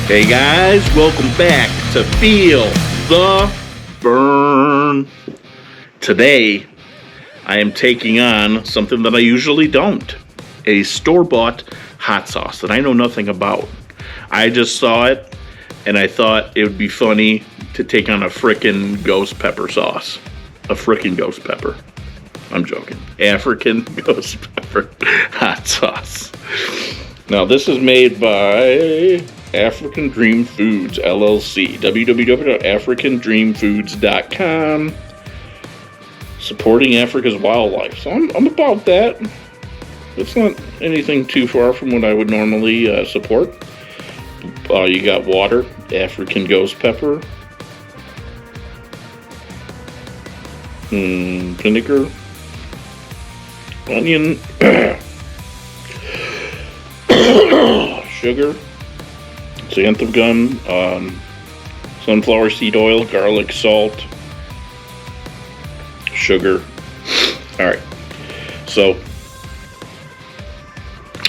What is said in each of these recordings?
Hey guys, welcome back to Feel the Burn. Today, I am taking on something that I usually don't. A store-bought hot sauce that I know nothing about. I just saw it, and I thought it would be funny to take on a frickin' ghost pepper sauce. A frickin' ghost pepper. I'm joking. African ghost pepper hot sauce. Now, this is made by African Dream Foods, LLC. www.africandreamfoods.com. Supporting Africa's wildlife. So I'm about that. It's not anything too far from what I would normally support. You got water, African ghost pepper, vinegar, onion, sugar, xanthan gum, sunflower seed oil, garlic, salt, sugar. Alright, so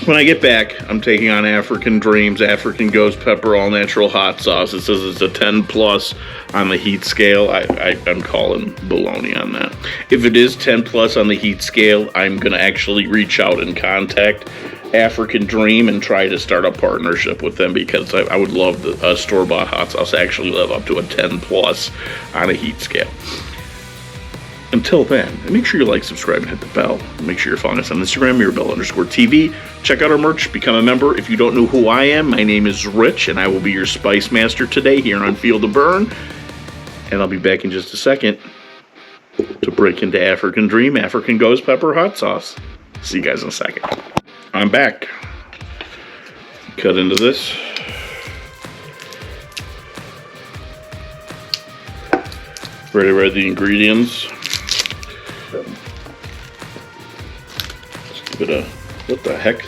when I get back, I'm taking on African Dreams, African Ghost Pepper, all natural hot sauce. It says it's a 10 plus on the heat scale. I'm calling baloney on that. If it is 10 plus on the heat scale, I'm going to actually reach out and contact African Dream and try to start a partnership with them, because I would love a store-bought hot sauce to actually live up to a 10 plus on a heat scale. Until then, make sure you like, subscribe, and hit the bell. Make sure you're following us on Instagram, Mirabelle_TV. Check out our merch, become a member. If you don't know who I am, my name is Rich, and I will be your Spice Master today here on Feel the Burn. And I'll be back in just a second to break into African Dream, African Ghost Pepper hot sauce. See you guys in a second. I'm back. Cut into this. Ready to read the ingredients. Let's give it a, what the heck?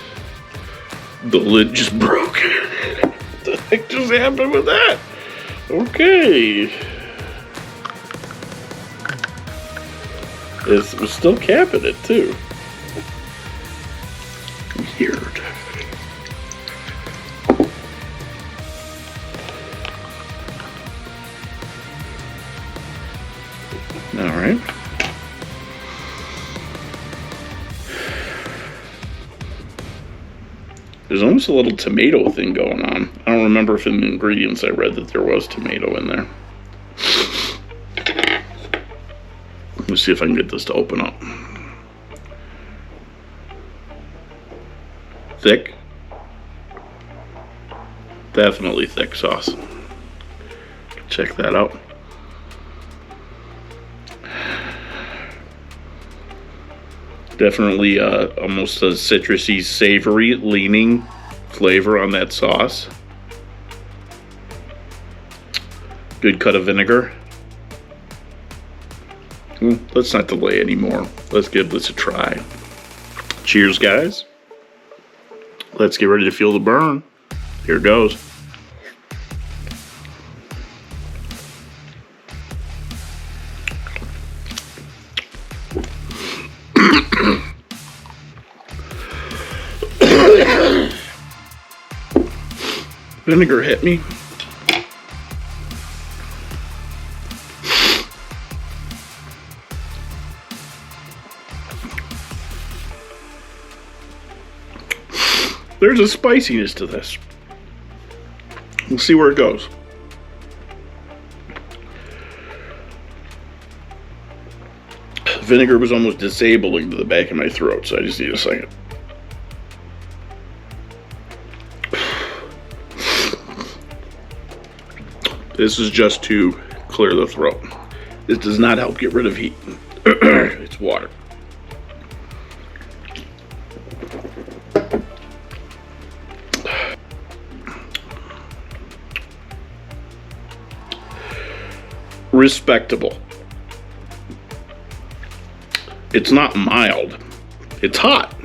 The lid just broke. What the heck just happened with that? Okay. It was still capping it too. Weird. All right. There's almost a little tomato thing going on. I don't remember if in the ingredients I read that there was tomato in there. Let's see if I can get this to open up. Thick. Definitely thick sauce. Check that out. Definitely almost a citrusy, savory leaning flavor on that sauce. Good cut of vinegar. Let's not delay anymore. Let's give this a try. Cheers, guys. Let's get ready to feel the burn. Here goes. Vinegar hit me. There's a spiciness to this. We'll see where it goes. Vinegar was almost disabling to the back of my throat, so I just need a second. This is just to clear the throat. This does not help get rid of heat. It's water. Respectable. It's not mild. It's hot.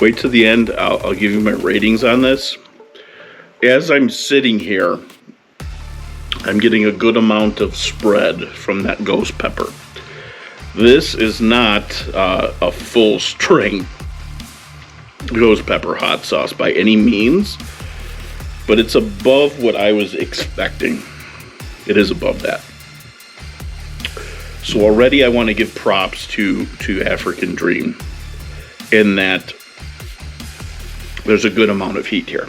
Wait till the end. I'll give you my ratings on this. As I'm sitting here, I'm getting a good amount of spread from that ghost pepper. This is not a full string ghost pepper hot sauce by any means, but it's above what I was expecting. It is above that. So already I want to give props to African Dream in that there's a good amount of heat here.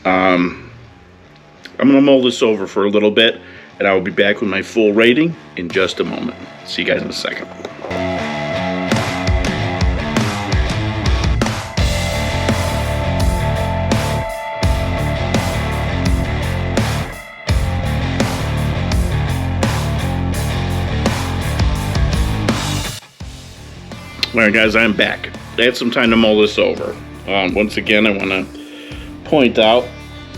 I'm going to mull this over for a little bit, and I will be back with my full rating in just a moment. See you guys in a second. Alright guys, I'm back. I had some time to mull this over. Once again, I want to point out,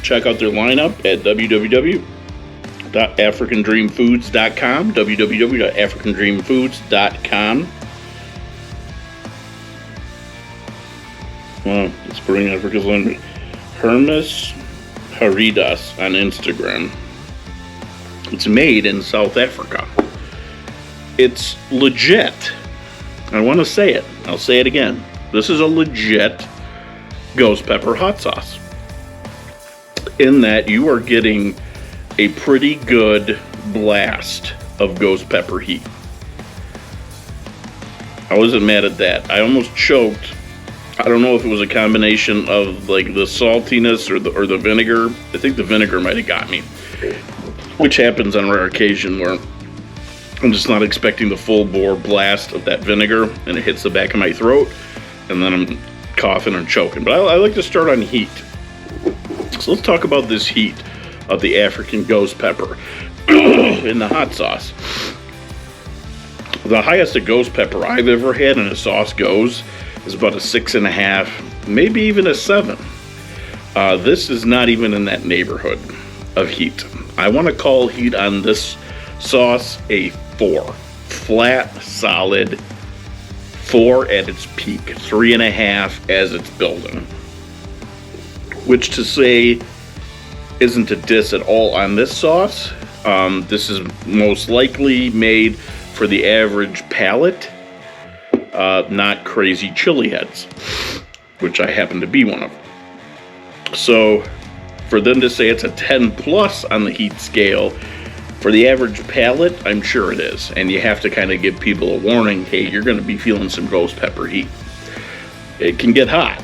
check out their lineup at www.africandreamfoods.com, www.africandreamfoods.com. Well, let's bring Africa's language. Hermes Haridas on Instagram. It's made in South Africa. It's legit. I want to say it. I'll say it again. This is a legit ghost pepper hot sauce. In that you are getting a pretty good blast of ghost pepper heat. I wasn't mad at that. I almost choked. I don't know if it was a combination of like the saltiness or the vinegar. I think the vinegar might have got me, which happens on rare occasion where I'm just not expecting the full bore blast of that vinegar and it hits the back of my throat and then I'm coughing and choking. But I like to start on heat. So let's talk about this heat of the African ghost pepper in the hot sauce. The highest a ghost pepper I've ever had in a sauce goes is about a 6.5, maybe even a 7. This is not even in that neighborhood of heat. I want to call heat on this sauce a 4. Flat, solid 4 at its peak, 3.5 as it's building. Which to say isn't a diss at all on this sauce. This is most likely made for the average palate, not crazy chili heads, which I happen to be one of. So for them to say it's a 10 plus on the heat scale, for the average palate, I'm sure it is. And you have to kind of give people a warning, hey, you're going to be feeling some ghost pepper heat. It can get hot.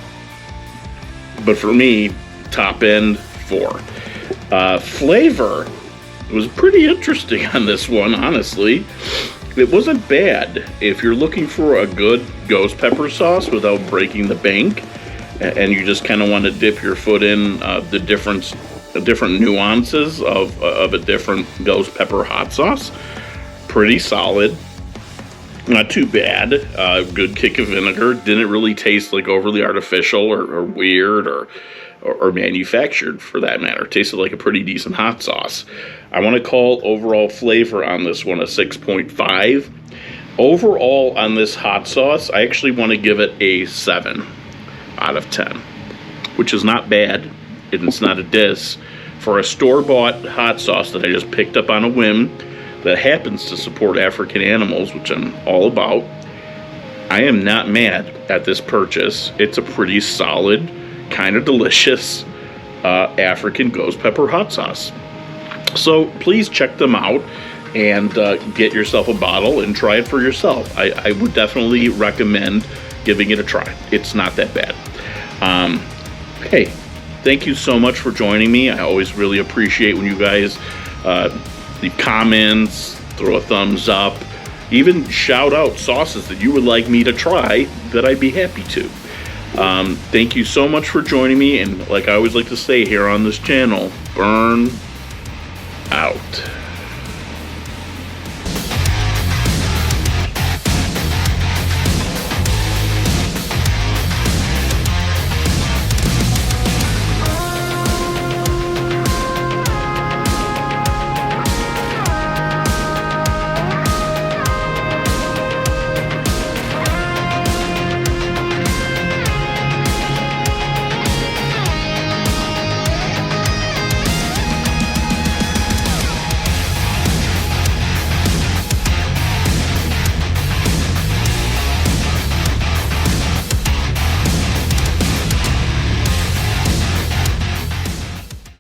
But for me, top end 4. Flavor was pretty interesting on this one, honestly. It wasn't bad. If you're looking for a good ghost pepper sauce without breaking the bank, and you just kind of want to dip your foot in the different nuances of a different ghost pepper hot sauce, pretty solid. Not too bad. Good kick of vinegar. Didn't really taste like overly artificial or weird or manufactured for that matter. Tasted like a pretty decent hot sauce. I want to call overall flavor on this one a 6.5. Overall on this hot sauce, I actually want to give it a 7 out of 10, which is not bad. It's not a diss. For a store-bought hot sauce that I just picked up on a whim that happens to support African animals, which I'm all about, I am not mad at this purchase. It's a pretty solid, kind of delicious African ghost pepper hot sauce. So please check them out and get yourself a bottle and try it for yourself. I would definitely recommend giving it a try. It's not that bad. Hey, thank you so much for joining me. I always really appreciate when you guys leave comments, throw a thumbs up, even shout out sauces that you would like me to try that I'd be happy to. Thank you so much for joining me, and like I always like to say here on this channel, burn out.